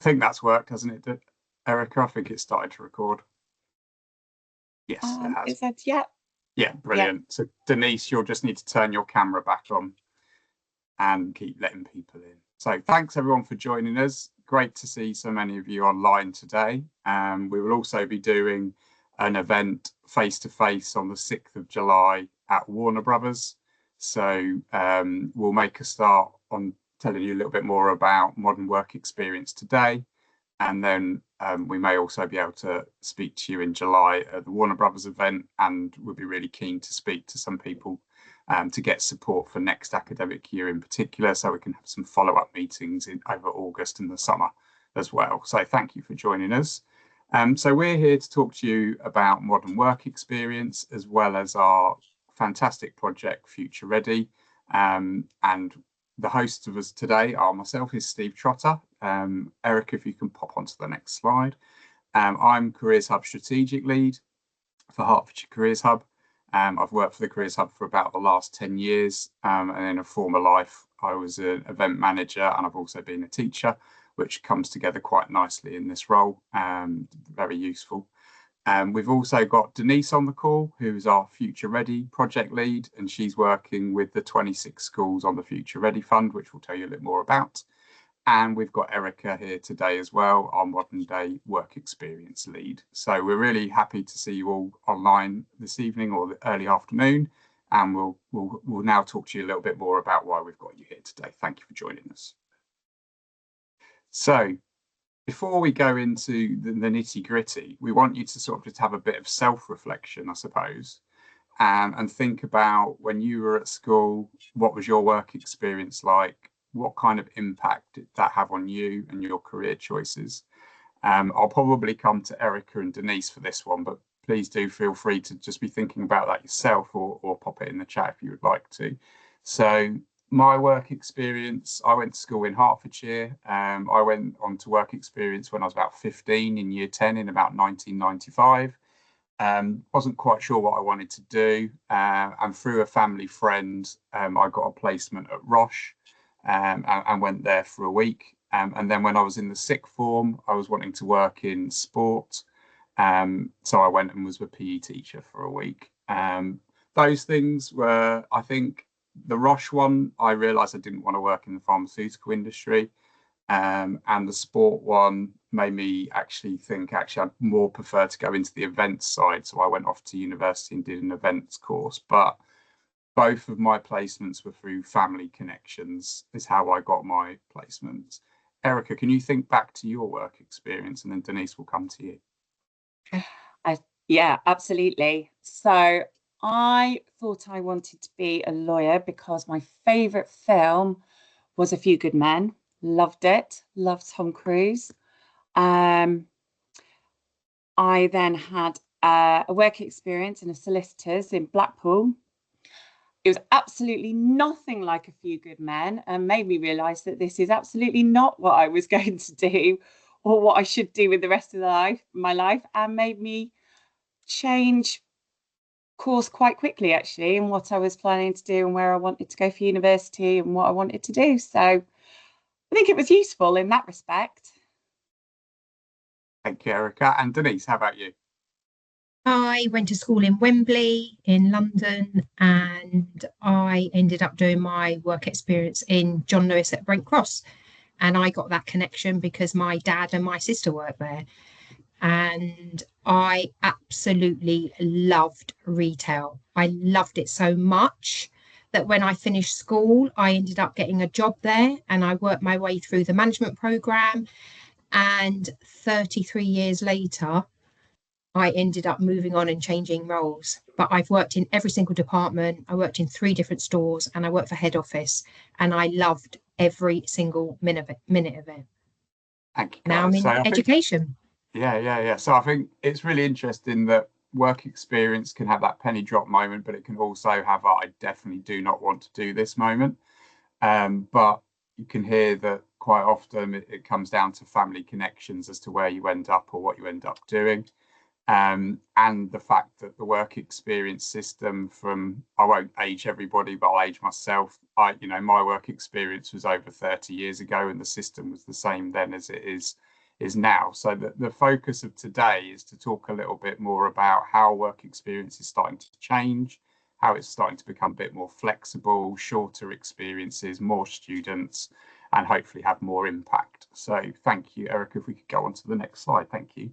think that's worked, hasn't it, Erica? I think it started to record. Yes, it has. It said, yeah. Yeah, brilliant. Yeah. So Denise, you'll just need to turn your camera back on and keep letting people in. So thanks everyone for joining us. Great to see so many of you online today. We will also be doing an event face-to-face on the 6th of July at Warner Brothers. So we'll make a start on telling you a little bit more about modern work experience today. And then we may also be able to speak to you in July at the Warner Brothers event, and we'll be really keen to speak to some people to get support for next academic year in particular, so we can have some follow-up meetings over August and the summer as well. So thank you for joining us. So we're here to talk to you about modern work experience, as well as our fantastic project Future Ready. And the hosts of us today are myself, is Steve Trotter. Erica, if you can pop onto the next slide. I'm Careers Hub Strategic Lead for Hertfordshire Careers Hub. I've worked for the Careers Hub for about the last 10 years. And in a former life, I was an event manager, and I've also been a teacher, which comes together quite nicely in this role. Very useful. We've also got Denise on the call, who's our Future Ready project lead, and she's working with the 26 schools on the Future Ready Fund, which we'll tell you a little more about. And we've got Erica here today as well, our modern day work experience lead. So we're really happy to see you all online this evening or the early afternoon. And we'll now talk to you a little bit more about why we've got you here today. Thank you for joining us. So before we go into the nitty gritty, we want you to sort of just have a bit of self-reflection, I suppose, and think about when you were at school, what was your work experience like? What kind of impact did that have on you and your career choices? I'll probably come to Erica and Denise for this one, but please do feel free to just be thinking about that yourself, or pop it in the chat if you would like to. So my work experience, I went to school in Hertfordshire. I went on to work experience when I was about 15 in year 10 in about 1995. Wasn't quite sure what I wanted to do. And through a family friend, I got a placement at Roche. And went there for a week. And then when I was in the sixth form, I was wanting to work in sport. So I went and was a PE teacher for a week. Those things were, I think, the Roche one, I realised I didn't want to work in the pharmaceutical industry. And the sport one made me actually think, I'd more prefer to go into the events side. So I went off to university and did an events course. But both of my placements were through family connections, is how I got my placements. Erica, can you think back to your work experience, and then Denise will come to you? Yeah, absolutely. So I thought I wanted to be a lawyer because my favourite film was A Few Good Men. Loved it. Loved Tom Cruise. I then had a work experience in a solicitor's in Blackpool. It was absolutely nothing like A Few Good Men, and made me realise that this is absolutely not what I was going to do or what I should do with the rest of my life, and made me change course quite quickly, actually, in what I was planning to do and where I wanted to go for university and what I wanted to do. So I think it was useful in that respect. Thank you, Erica. And Denise, how about you? I went to school in Wembley in London, and I ended up doing my work experience in John Lewis at Brent Cross. And I got that connection because my dad and my sister worked there. And I absolutely loved retail. I loved it so much that when I finished school, I ended up getting a job there, and I worked my way through the management programme. And 33 years later, I ended up moving on and changing roles. But I've worked in every single department. I worked in 3 different stores, and I worked for head office, and I loved every single minute of it. Thank you, guys. Now I'm in education. Yeah. So I think it's really interesting that work experience can have that penny drop moment, but it can also have I definitely do not want to do this moment. But you can hear that quite often it comes down to family connections as to where you end up or what you end up doing. And the fact that the work experience system I won't age everybody, but I'll age myself. My work experience was over 30 years ago, and the system was the same then as it is is now. So the focus of today is to talk a little bit more about how work experience is starting to change, how it's starting to become a bit more flexible, shorter experiences, more students, and hopefully have more impact. So thank you, Erica. If we could go on to the next slide. Thank you.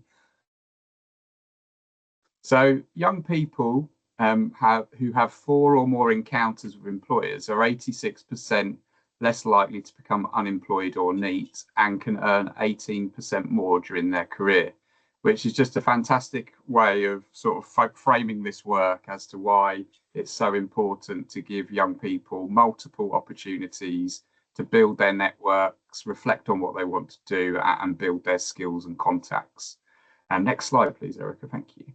So young people who have 4 or more encounters with employers are 86% less likely to become unemployed or NEET and can earn 18% more during their career, which is just a fantastic way of sort of framing this work as to why it's so important to give young people multiple opportunities to build their networks, reflect on what they want to do, and build their skills and contacts. And next slide, please, Erica. Thank you.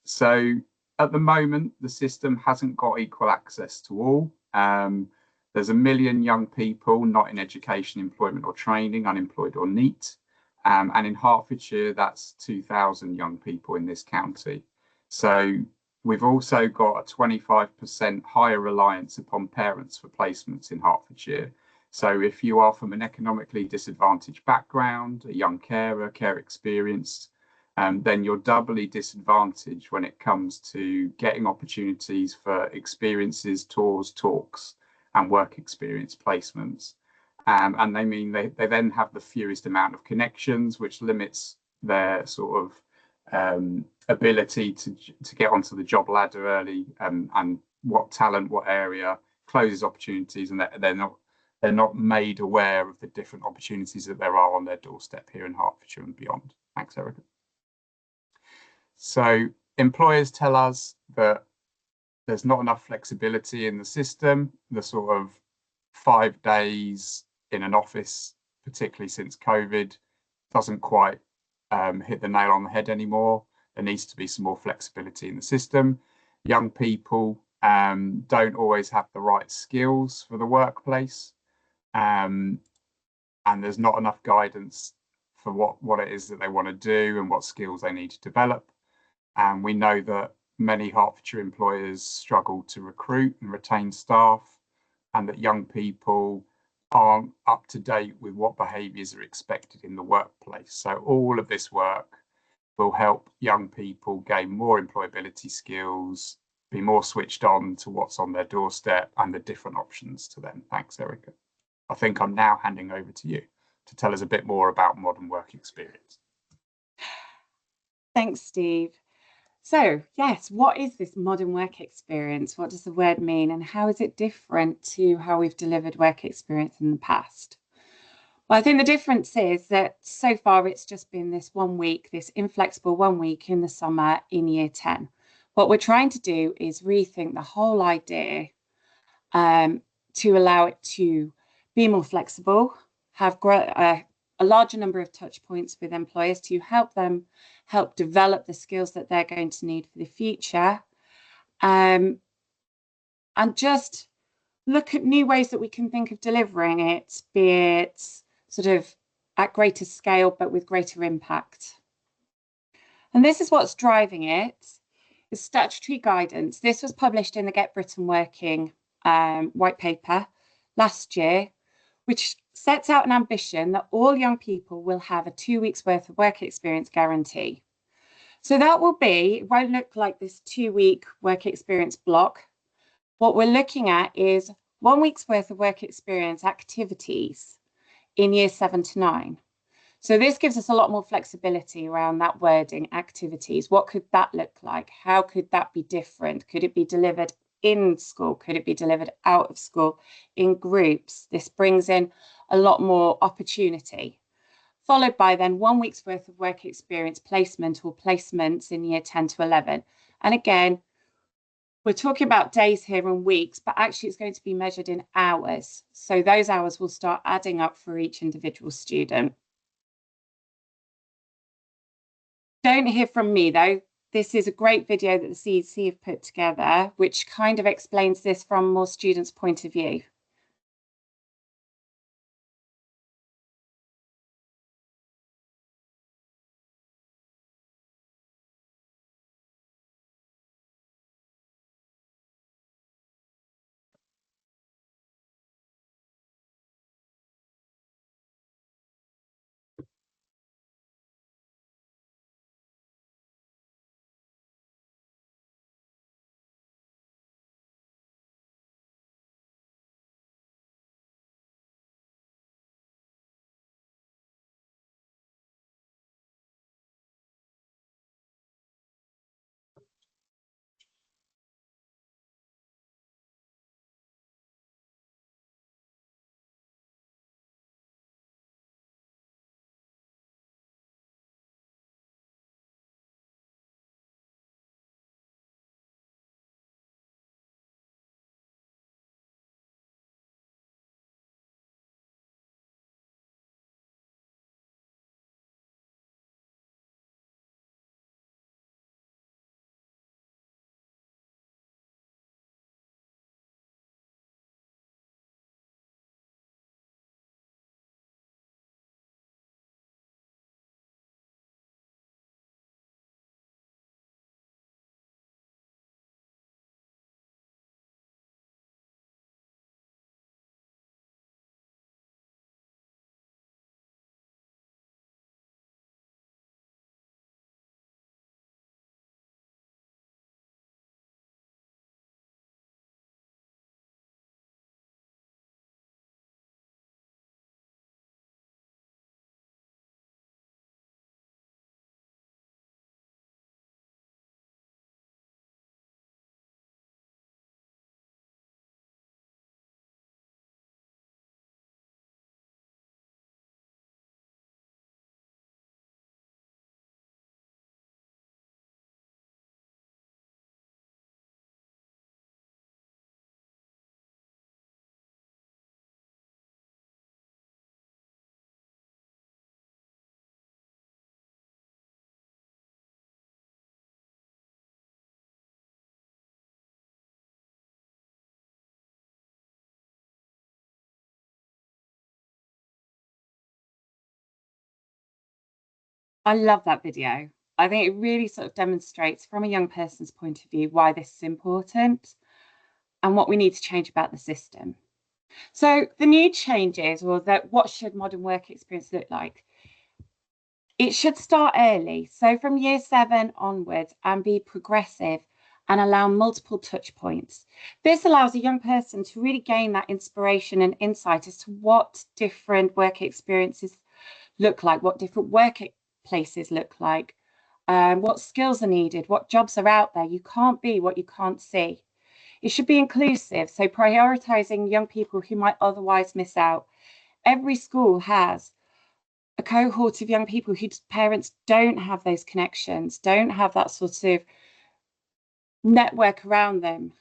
So at the moment, the system hasn't got equal access to all. There's 1 million young people not in education, employment or training, unemployed or NEET. And in Hertfordshire, that's 2,000 young people in this county. So we've also got a 25% higher reliance upon parents for placements in Hertfordshire. So if you are from an economically disadvantaged background, a young carer, care experienced, then you're doubly disadvantaged when it comes to getting opportunities for experiences, tours, talks, and work experience placements. And they mean they then have the fewest amount of connections, which limits their sort of ability to get onto the job ladder early, and what talent, what area, closes opportunities, and they're not made aware of the different opportunities that there are on their doorstep here in Hertfordshire and beyond. Thanks, Erica. So employers tell us that there's not enough flexibility in the system. The sort of 5 days in an office, particularly since COVID, doesn't quite hit the nail on the head anymore. There needs to be some more flexibility in the system. Young people don't always have the right skills for the workplace, and there's not enough guidance for what it is that they want to do and what skills they need to develop. And we know that many Hertfordshire employers struggle to recruit and retain staff, and that young people aren't up to date with what behaviours are expected in the workplace. So all of this work will help young people gain more employability skills, be more switched on to what's on their doorstep and the different options to them. Thanks, Erica. I think I'm now handing over to you to tell us a bit more about modern work experience. Thanks, Steve. So yes, what is this modern work experience? What does the word mean, and how is it different to how we've delivered work experience in the past? Well, I think the difference is that so far it's just been this 1 week, this inflexible 1 week in the summer in year 10. What we're trying to do is rethink the whole idea to allow it to be more flexible, have a larger number of touch points with employers to help develop the skills that they're going to need for the future, and just look at new ways that we can think of delivering it, be it sort of at greater scale but with greater impact. And this is what's driving it, is statutory guidance. This was published in the Get Britain Working white paper last year, which sets out an ambition that all young people will have a 2 weeks worth of work experience guarantee. So that will be, it won't look like this 2 week work experience block. What we're looking at is 1 week's worth of work experience activities in year 7 to 9. So this gives us a lot more flexibility around that wording, activities. What could that look like? How could that be different? Could it be delivered in school? Could it be delivered out of school in groups? This brings in a lot more opportunity. Followed by then 1 week's worth of work experience placement or placements in year 10 to 11. And again, we're talking about days here and weeks, but actually it's going to be measured in hours. So those hours will start adding up for each individual student. Don't hear from me though. This is a great video that the CEC have put together, which kind of explains this from more students' point of view. I love that video. I think it really sort of demonstrates from a young person's point of view why this is important and what we need to change about the system. So the new changes, or that what should modern work experience look like? It should start early, so from year 7 onwards, and be progressive and allow multiple touch points. This allows a young person to really gain that inspiration and insight as to what different work experiences look like, what different workplaces look like, what skills are needed, what jobs are out there. You can't be what you can't see. It should be inclusive, so prioritising young people who might otherwise miss out. Every school has a cohort of young people whose parents don't have those connections, don't have that sort of network around them.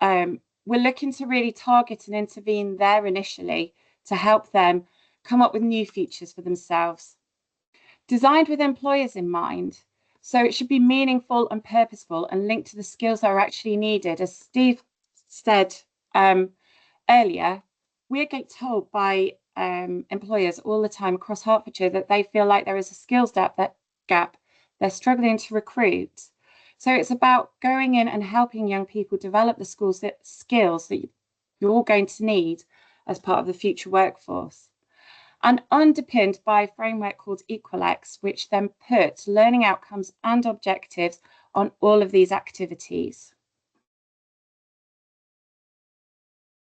We're looking to really target and intervene there initially to help them come up with new features for themselves. Designed with employers in mind, so it should be meaningful and purposeful and linked to the skills that are actually needed. As Steve said earlier, we get told by employers all the time across Hertfordshire that they feel like there is a skills gap they're struggling to recruit. So it's about going in and helping young people develop the skills that you're going to need as part of the future workforce, and underpinned by a framework called EqualX, which then puts learning outcomes and objectives on all of these activities.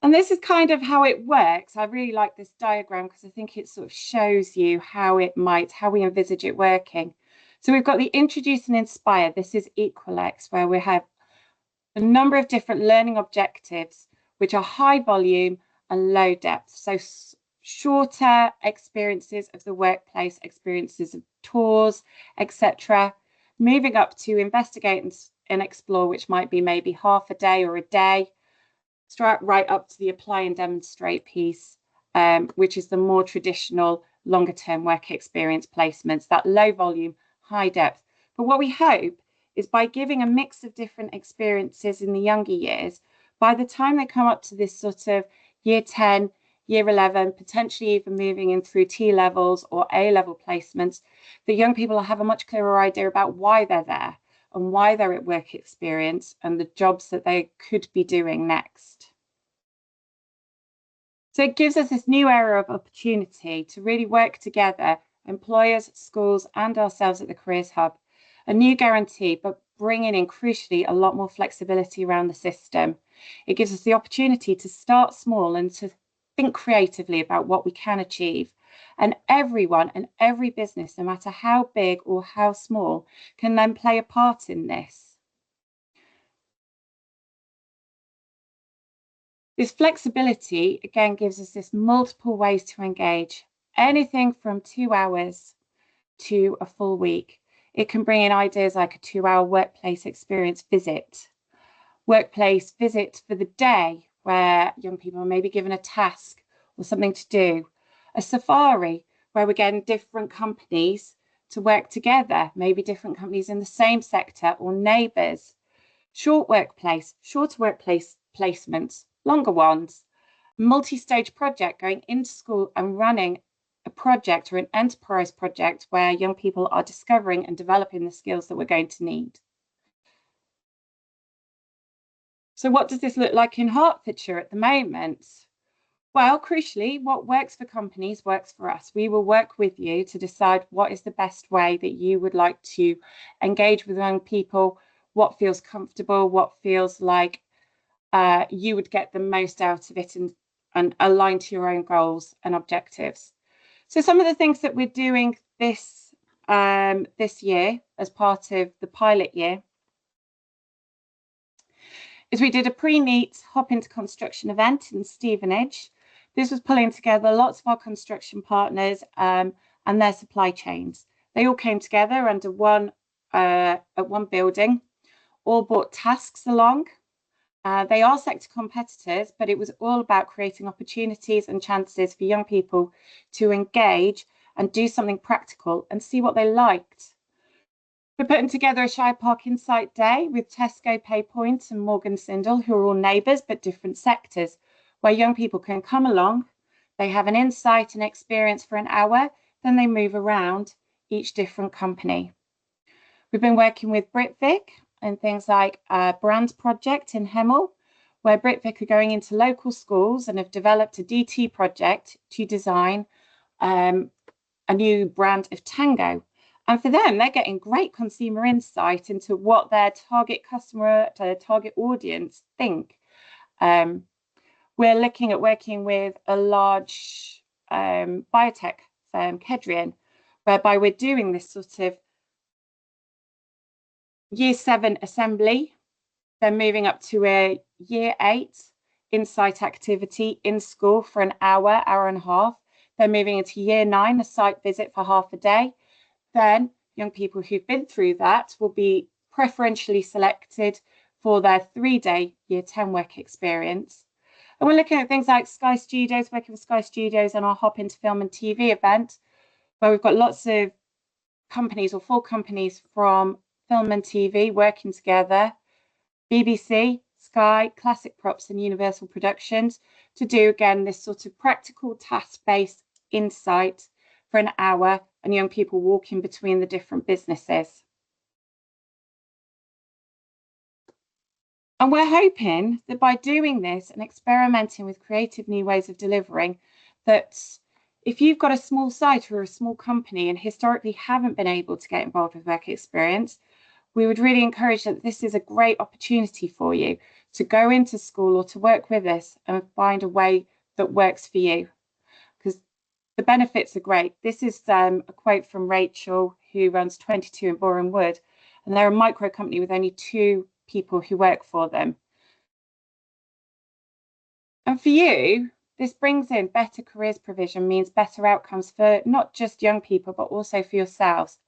And this is kind of how it works. I really like this diagram because I think it sort of shows you how we envisage it working. So we've got the introduce and inspire. This is EqualX, where we have a number of different learning objectives, which are high volume and low depth. So shorter experiences of the workplace, experiences of tours, etc. Moving up to investigate and explore, which might be maybe half a day or a day, right up to the apply and demonstrate piece, which is the more traditional longer term work experience placements, that low volume, high depth. But what we hope is by giving a mix of different experiences in the younger years, by the time they come up to this sort of year 10, year 11, potentially even moving in through T levels or A level placements, the young people have a much clearer idea about why they're there and why they're at work experience and the jobs that they could be doing next. So it gives us this new era of opportunity to really work together, employers, schools, and ourselves at the Careers Hub. A new guarantee, but bringing in crucially a lot more flexibility around the system. It gives us the opportunity to start small and to think creatively about what we can achieve. And everyone and every business, no matter how big or how small, can then play a part in this. This flexibility, again, gives us this multiple ways to engage, anything from 2 hours to a full week. It can bring in ideas like a 2-hour workplace experience visit, workplace visit for the day, where young people are maybe given a task or something to do, a safari, where we're getting different companies to work together, maybe different companies in the same sector or neighbours, shorter workplace placements, longer ones, multi-stage project, going into school and running a project or an enterprise project where young people are discovering and developing the skills that we're going to need. So what does this look like in Hertfordshire at the moment? Well, crucially, what works for companies works for us. We will work with you to decide what is the best way that you would like to engage with young people, what feels comfortable, what feels like you would get the most out of it and align to your own goals and objectives. So some of the things that we're doing this year as part of the pilot year is we did a pre-NEET hop into construction event in Stevenage. This was pulling together lots of our construction partners and their supply chains. They all came together under one building, all brought tasks along. They are sector competitors, but it was all about creating opportunities and chances for young people to engage and do something practical and see what they liked. We're putting together a Shire Park Insight Day with Tesco, PayPoint and Morgan Sindall, who are all neighbours but different sectors, where young people can come along, they have an insight and experience for an hour, then they move around, each different company. We've been working with Britvic and things like a brand project in Hemel, where Britvic are going into local schools and have developed a DT project to design a new brand of Tango. And for them, they're getting great consumer insight into what their target customer, their target audience think. We're looking at working with a large biotech firm, Kedrion, whereby we're doing this sort of year 7 assembly. They're moving up to a year 8 insight activity in school for an hour, hour and a half. They're moving into year 9, a site visit for half a day. Then young people who've been through that will be preferentially selected for their 3-day year 10 work experience. And we're looking at things like Sky Studios, working with Sky Studios on our Hop into Film and TV event, where we've got lots of companies or 4 companies from film and TV working together, BBC, Sky, Classic Props and Universal Productions, to do again this sort of practical task-based insight for an hour and young people walking between the different businesses. And we're hoping that by doing this and experimenting with creative new ways of delivering, that if you've got a small site or a small company and historically haven't been able to get involved with work experience, we would really encourage that this is a great opportunity for you to go into school or to work with us and find a way that works for you, because the benefits are great. This is a quote from Rachel, who runs 22 in Boreham Wood, and they're a micro company with only 2 people who work for them. And for you, this brings in better careers provision, means better outcomes for not just young people, but also for yourselves.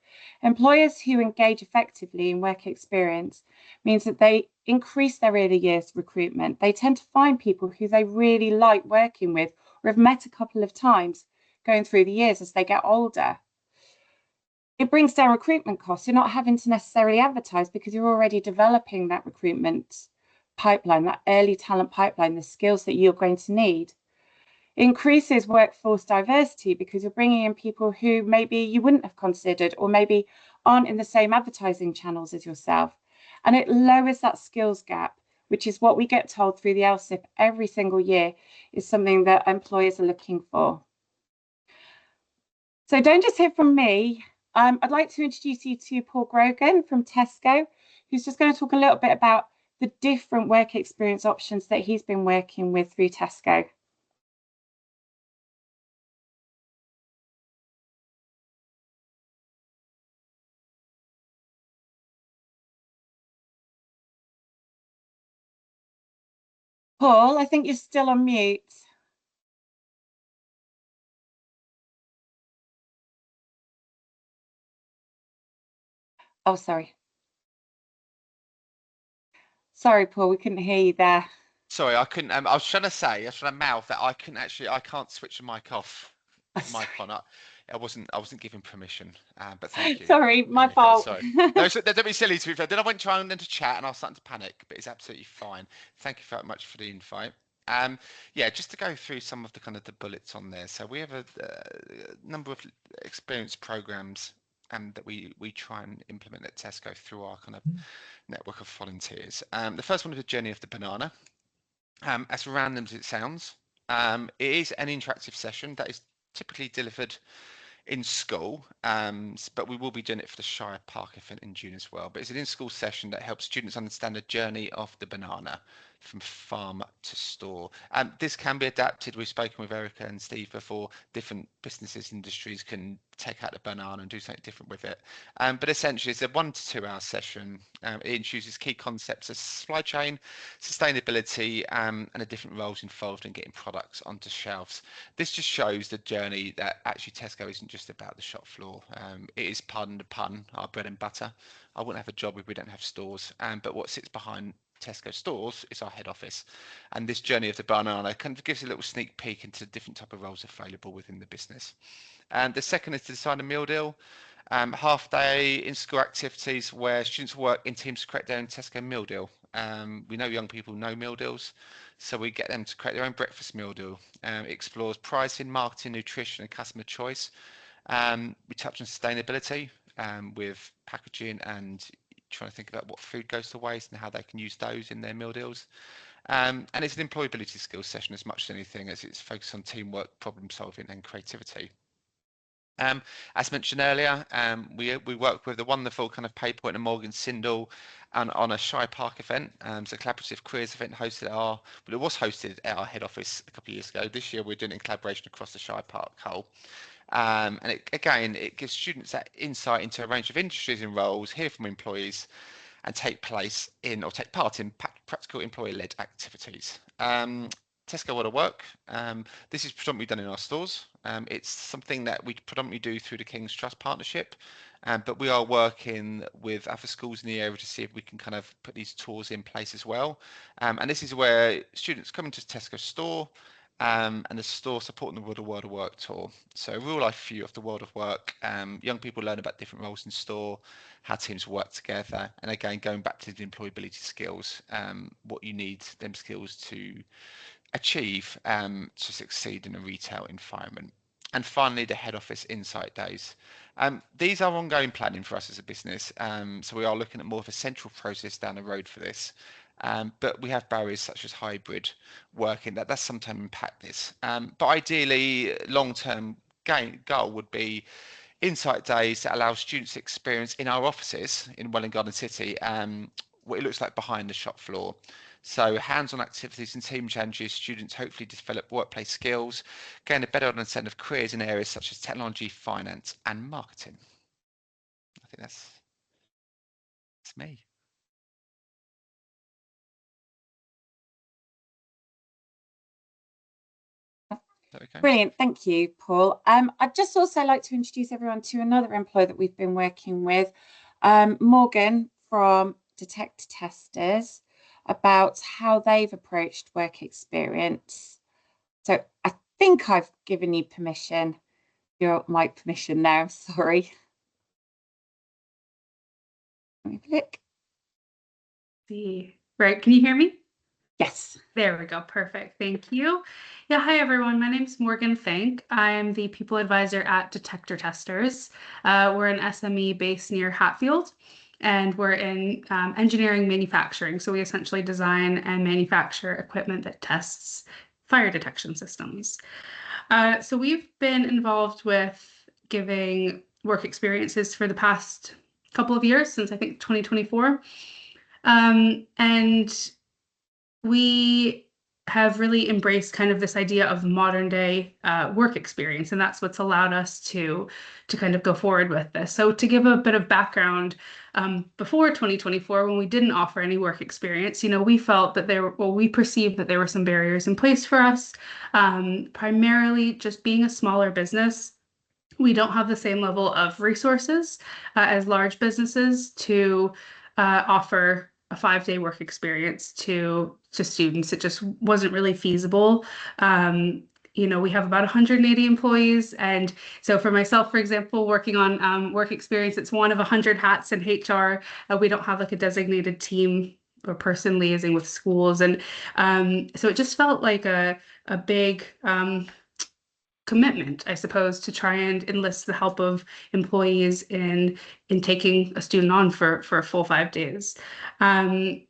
Employers who engage effectively in work experience means that they increase their early years recruitment. They tend to find people who they really like working with or have met a couple of times going through the years as they get older. It brings down recruitment costs. You're not having to necessarily advertise because you're already developing that recruitment pipeline, that early talent pipeline, the skills that you're going to need. It increases workforce diversity because you're bringing in people who maybe you wouldn't have considered or maybe aren't in the same advertising channels as yourself. And it lowers that skills gap, which is what we get told through the LSIP every single year is something that employers are looking for. So don't just hear from me. I'd like to introduce you to Paul Grogan from Tesco, who's just going to talk a little bit about the different work experience options that he's been working with through Tesco. Paul, I think you're still on mute. Oh, sorry. Sorry, Paul, we couldn't hear you there. Sorry, I couldn't. I was trying to mouth that I can't switch the mic off, mic on. I wasn't giving permission, but thank you. Sorry, my fault. Sorry. No, so don't be silly, to be fair. Then I went trying to chat and I was starting to panic, but it's absolutely fine. Thank you very much for the invite. Yeah, just to go through some of the kind of the bullets on there. So we have a number of experience programs that we try and implement at Tesco through our kind of network of volunteers. The first one is the Journey of the Banana. As random as it sounds, it is an interactive session that is typically delivered in school, but we will be doing it for the Shire Park event in June as well. But it's an in-school session that helps students understand the journey of the banana from farm to store. This can be adapted. We've spoken with Erica and Steve before. Different businesses, industries can take out the banana and do something different with it. But essentially, it's a 1 to 2 hour session. It introduces key concepts of supply chain, sustainability, and the different roles involved in getting products onto shelves. This just shows the journey that actually Tesco isn't just about the shop floor. It is, pardon the pun, our bread and butter. I wouldn't have a job if we don't have stores. But what sits behind Tesco stores is our head office, and this journey of the banana kind of gives a little sneak peek into the different type of roles available within the business. And the second is to design a meal deal, half day in school activities where students work in teams to create their own Tesco meal deal. We know young people know meal deals, so we get them to create their own breakfast meal deal. It explores pricing, marketing, nutrition and customer choice. We touch on sustainability with packaging and trying to think about what food goes to waste and how they can use those in their meal deals. And it's an employability skills session as much as anything, as it's focused on teamwork, problem solving and creativity. As mentioned earlier, we work with the wonderful kind of PayPoint and Morgan Sindall on a Shire Park event. So collaborative careers event hosted it was hosted at our head office a couple of years ago. This year we're doing it in collaboration across the Shire Park whole. And it gives students that insight into a range of industries and roles, hear from employees, and take part in practical employee-led activities. Tesco World of Work. This is predominantly done in our stores. It's something that we predominantly do through the King's Trust partnership, but we are working with other schools in the area to see if we can kind of put these tours in place as well. And this is where students come into Tesco store, and the store supporting the World of Work tour. So a real life view of the world of work. Young people learn about different roles in store, how teams work together, and again going back to the employability skills, what you need them skills to achieve to succeed in a retail environment. And finally, the head office insight days. These are ongoing planning for us as a business, so we are looking at more of a central process down the road for this. But we have barriers such as hybrid working that sometimes impact this. But ideally, long-term goal would be insight days that allow students to experience in our offices in Welwyn Garden City what it looks like behind the shop floor. So hands-on activities and team challenges, students hopefully develop workplace skills, gain a better understanding of careers in areas such as technology, finance and marketing. I think that's me. Okay. Brilliant, thank you, Paul. I'd just also like to introduce everyone to another employee that we've been working with, Morgan from Detect Testers, about how they've approached work experience. So I think I've given you permission. You're my permission now, sorry. Let me click. See, right, can you hear me? Yes. There we go, perfect, thank you. Yeah, hi everyone, my name is Morgan Fink. I'm the people advisor at Detector Testers. We're an SME based near Hatfield, and we're in engineering manufacturing. So we essentially design and manufacture equipment that tests fire detection systems. So we've been involved with giving work experiences for the past couple of years, since I think 2024. And we have really embraced kind of this idea of modern day work experience, and that's what's allowed us to kind of go forward with this. So to give a bit of background, before 2024, when we didn't offer any work experience, we felt that we perceived that there were some barriers in place for us, primarily just being a smaller business. We don't have the same level of resources as large businesses to offer a 5-day work experience to students. It just wasn't really feasible. We have about 180 employees. And so for myself, for example, working on work experience, it's one of 100 hats in HR. We don't have like a designated team or person liaising with schools. And so it just felt like a big commitment, I suppose, to try and enlist the help of employees in taking a student on for a full 5 days. And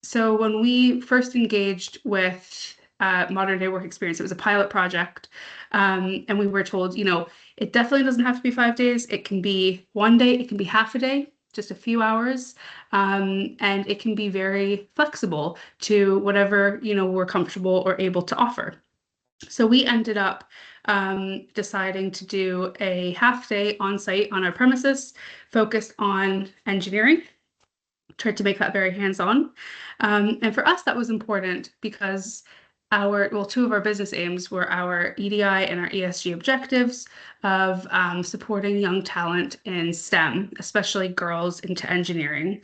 so when we first engaged with modern day work experience, it was a pilot project, and we were told, it definitely doesn't have to be 5 days. It can be 1 day, it can be half a day, just a few hours, and it can be very flexible to whatever we're comfortable or able to offer. So we ended up deciding to do a half day on site on our premises, focused on engineering, tried to make that very hands-on. And for us, that was important because two of our business aims were our EDI and our ESG objectives of supporting young talent in STEM, especially girls into engineering.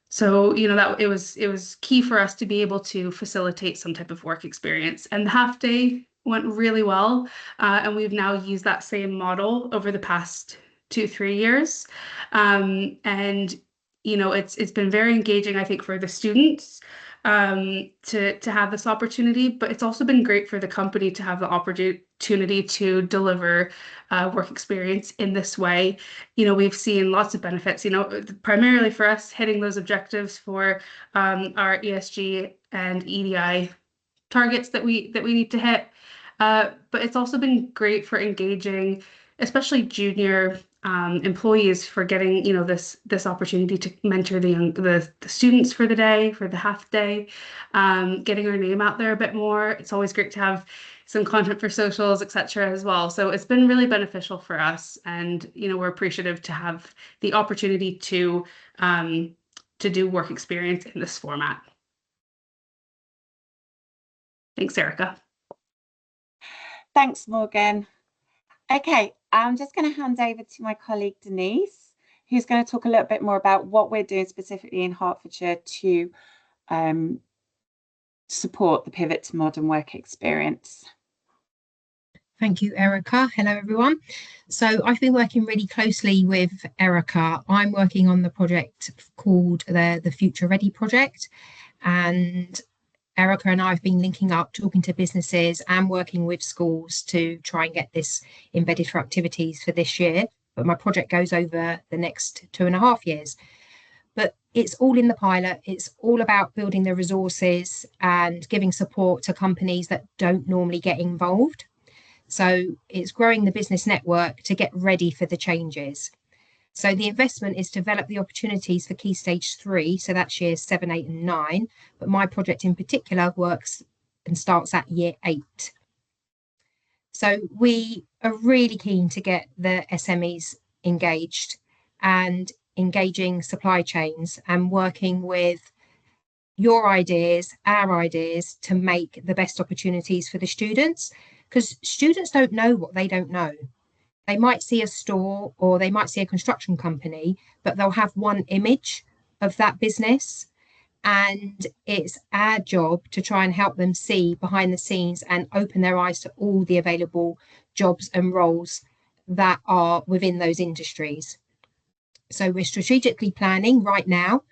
So, that it was key for us to be able to facilitate some type of work experience. And the half day went really well. And we've now used that same model over the past 2-3 years. And it's been very engaging, I think, for the students. to have this opportunity, but it's also been great for the company to have the opportunity to deliver work experience in this way. You know, we've seen lots of benefits, you know, primarily for us hitting those objectives for our ESG and EDI targets that we need to hit. But it's also been great for engaging, especially junior employees, for getting, you know, this opportunity to mentor the students for the day, for the half day, getting our name out there a bit more. It's always great to have some content for socials, etc. as well. So it's been really beneficial for us, and you know, we're appreciative to have the opportunity to do work experience in this format. Thanks, Erica. Thanks, Morgan. Okay, I'm just going to hand over to my colleague Denise, who's going to talk a little bit more about what we're doing specifically in Hertfordshire to support the pivot to modern work experience. Thank you, Erica. Hello, everyone. So I've been working really closely with Erica. I'm working on the project called the Future Ready project, and Erica and I have been linking up, talking to businesses and working with schools to try and get this embedded for activities for this year. But my project goes over the next 2.5 years. But it's all in the pilot. It's all about building the resources and giving support to companies that don't normally get involved. So it's growing the business network to get ready for the changes. So the investment is to develop the opportunities for Key Stage 3, so that's years 7, 8 and 9, but my project in particular works and starts at year 8. So we are really keen to get the SMEs engaged and engaging supply chains and working with your ideas, our ideas, to make the best opportunities for the students, because students don't know what they don't know. They might see a store or they might see a construction company, but they'll have one image of that business. And it's our job to try and help them see behind the scenes and open their eyes to all the available jobs and roles that are within those industries. So we're strategically planning right now.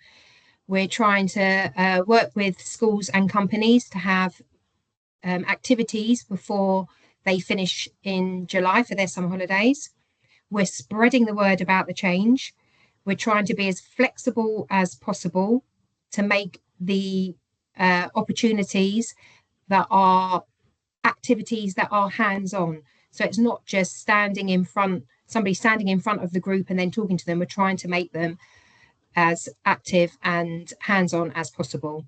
We're trying to work with schools and companies to have activities before they finish in July for their summer holidays. We're spreading the word about the change. We're trying to be as flexible as possible to make the opportunities that are activities that are hands-on. So it's not just somebody standing in front of the group and then talking to them. We're trying to make them as active and hands-on as possible.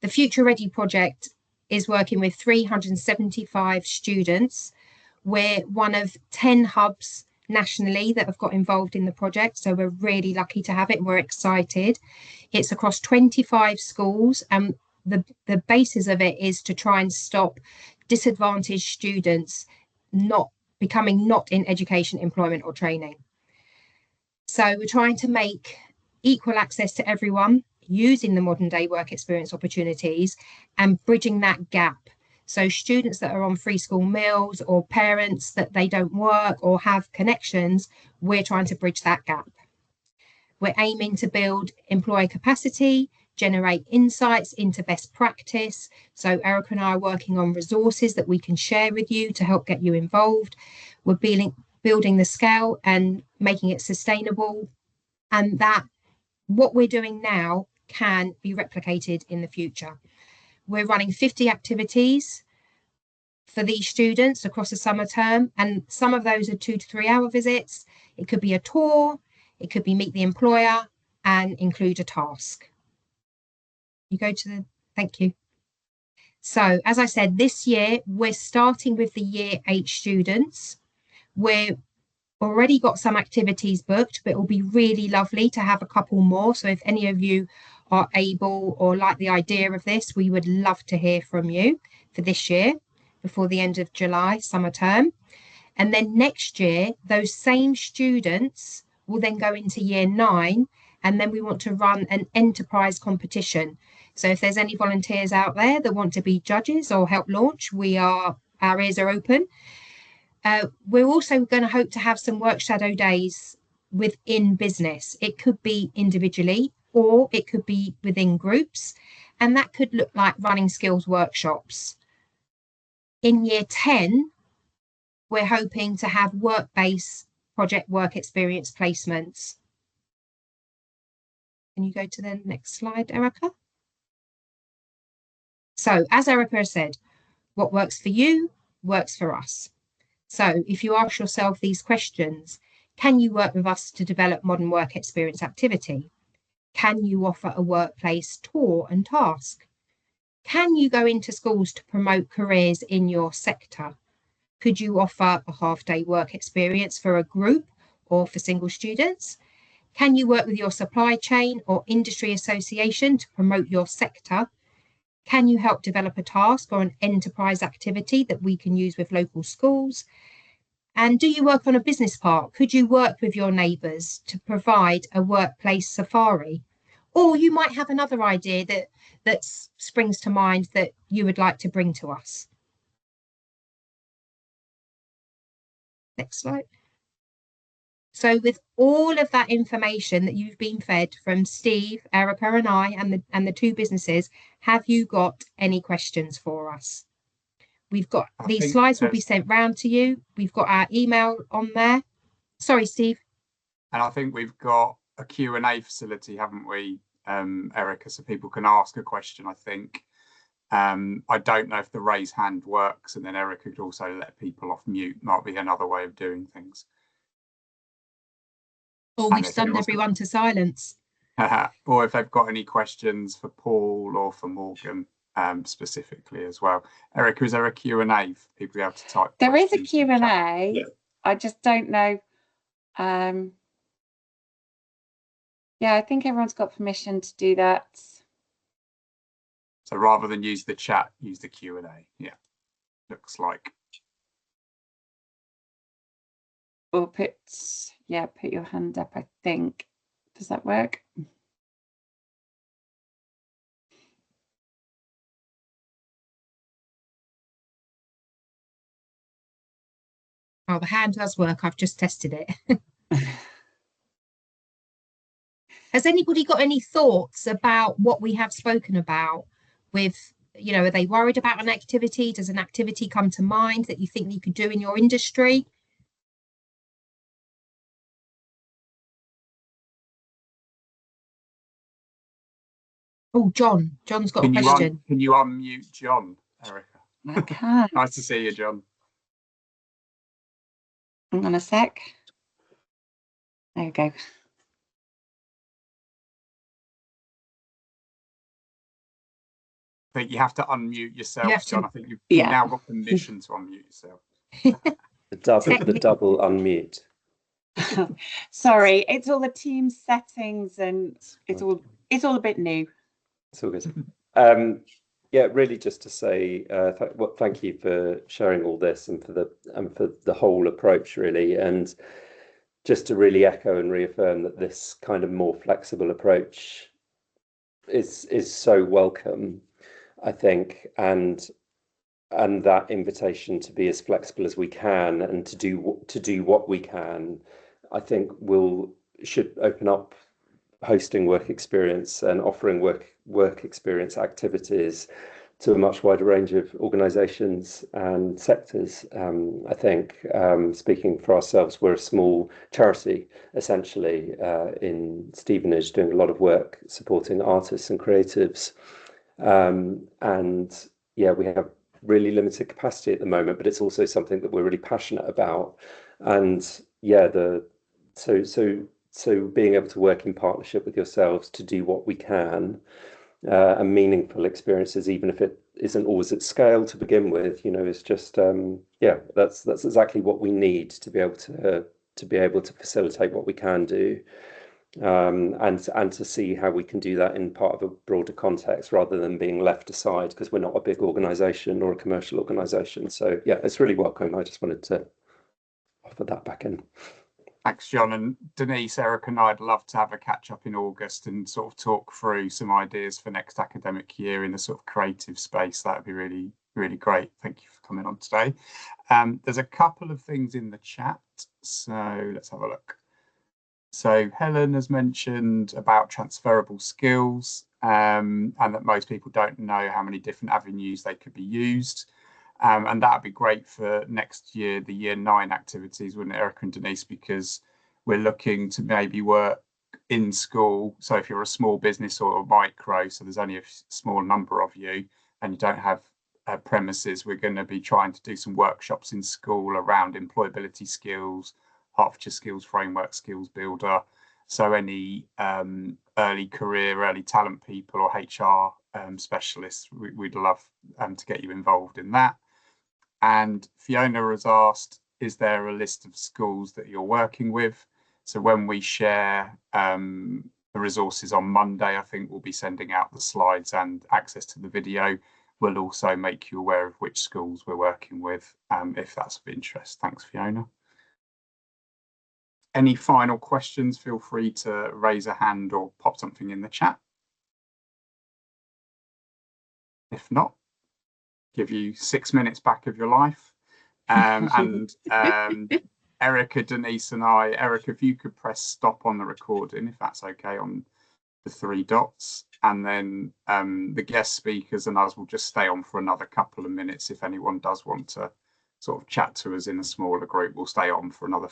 The Future Ready project is working with 375 students. We're one of 10 hubs nationally that have got involved in the project, so we're really lucky to have it. We're excited. It's across 25 schools, and the basis of it is to try and stop disadvantaged students not in education, employment or training. So we're trying to make equal access to everyone, using the modern day work experience opportunities and bridging that gap. So students that are on free school meals or parents that they don't work or have connections, we're trying to bridge that gap. We're aiming to build employer capacity, generate insights into best practice. So Erica and I are working on resources that we can share with you to help get you involved. We're building the scale and making it sustainable, and that what we're doing now can be replicated in the future. We're running 50 activities for these students across the summer term, and some of those are 2 to 3 hour visits. It could be a tour, it could be meet the employer and include a task. Thank you. So as I said, this year we're starting with the year 8 students. We've already got some activities booked, but it will be really lovely to have a couple more. So if any of you are able or like the idea of this, we would love to hear from you for this year before the end of July, summer term. And then next year, those same students will then go into year 9, and then we want to run an enterprise competition. So if there's any volunteers out there that want to be judges or help launch, our ears are open. We're also going to hope to have some work shadow days within business. It could be individually or it could be within groups, and that could look like running skills workshops. In year 10, we're hoping to have work-based project work experience placements. Can you go to the next slide, Erica? So as Erica has said, what works for you works for us. So if you ask yourself these questions, can you work with us to develop modern work experience activity? Can you offer a workplace tour and task? Can you go into schools to promote careers in your sector? Could you offer a half-day work experience for a group or for single students? Can you work with your supply chain or industry association to promote your sector? Can you help develop a task or an enterprise activity that we can use with local schools? And do you work on a business park? Could you work with your neighbours to provide a workplace safari? Or you might have another idea that springs to mind that you would like to bring to us. Next slide. So with all of that information that you've been fed from Steve, Erica and I and the two businesses, have you got any questions for us? We've got these slides will be sent round to you. We've got our email on there. Sorry, Steve. And I think we've got a Q&A facility, haven't we, Erica, so people can ask a question, I think. I don't know if the raise hand works, and then Erica could also let people off mute. Might be another way of doing things. Or we've stunned everyone to silence. Or if they've got any questions for Paul or for Morgan specifically as well. Erica, is there a Q&A for people to be able to type? There is a Q&A. Yeah. I just don't know. Yeah, I think everyone's got permission to do that. So rather than use the chat, use the Q&A. Yeah, looks like. Or put your hand up, I think. Does that work? Oh, the hand does work. I've just tested it. Has anybody got any thoughts about what we have spoken about with, you know, are they worried about an activity? Does an activity come to mind that you think you could do in your industry? Oh, John's got a question. Can you unmute John, Erica? I can. Nice to see you, John. Hang on a sec. There you go. I think you have to unmute yourself, John. I think you've now got permission to unmute yourself. The double unmute. Sorry, it's all the team settings and it's all a bit new. It's all good. Yeah, really just to say thank you for sharing all this and for the whole approach, really, and just to really echo and reaffirm that this kind of more flexible approach is so welcome, I think, and that invitation to be as flexible as we can and to do what we can, I think should open up hosting work experience and offering work experience activities to a much wider range of organisations and sectors. I think, speaking for ourselves, we're a small charity, essentially, in Stevenage, doing a lot of work supporting artists and creatives. And yeah, we have really limited capacity at the moment, but it's also something that we're really passionate about. And yeah, so being able to work in partnership with yourselves to do what we can, and meaningful experiences, even if it isn't always at scale to begin with, you know, is just that's exactly what we need to be able to facilitate what we can do, and to see how we can do that in part of a broader context rather than being left aside because we're not a big organisation or a commercial organisation. So yeah, it's really welcome. I just wanted to offer that back in. Thanks, John. And Denise, Eric and I'd love to have a catch up in August and sort of talk through some ideas for next academic year in a sort of creative space. That would be really, really great. Thank you for coming on today. There's a couple of things in the chat, so let's have a look. So Helen has mentioned about transferable skills, and that most people don't know how many different avenues they could be used. And that'd be great for next year, the year 9 activities, wouldn't it, Erica and Denise? Because we're looking to maybe work in school. So if you're a small business or a micro, so there's only a small number of you and you don't have premises, we're going to be trying to do some workshops in school around employability skills, Hertfordshire Skills Framework, Skills Builder. So any early career, early talent people or HR specialists, we'd love to get you involved in that. And Fiona has asked, is there a list of schools that you're working with? So when we share the resources on Monday, I think we'll be sending out the slides and access to the video. We'll also make you aware of which schools we're working with, if that's of interest. Thanks, Fiona. Any final questions? Feel free to raise a hand or pop something in the chat. If not, give you 6 minutes back of your life. And Erica, Denise and I, Erica, if you could press stop on the recording, if that's okay, on the 3 dots, and then the guest speakers and us will just stay on for another couple of minutes. If anyone does want to sort of chat to us in a smaller group, we'll stay on for another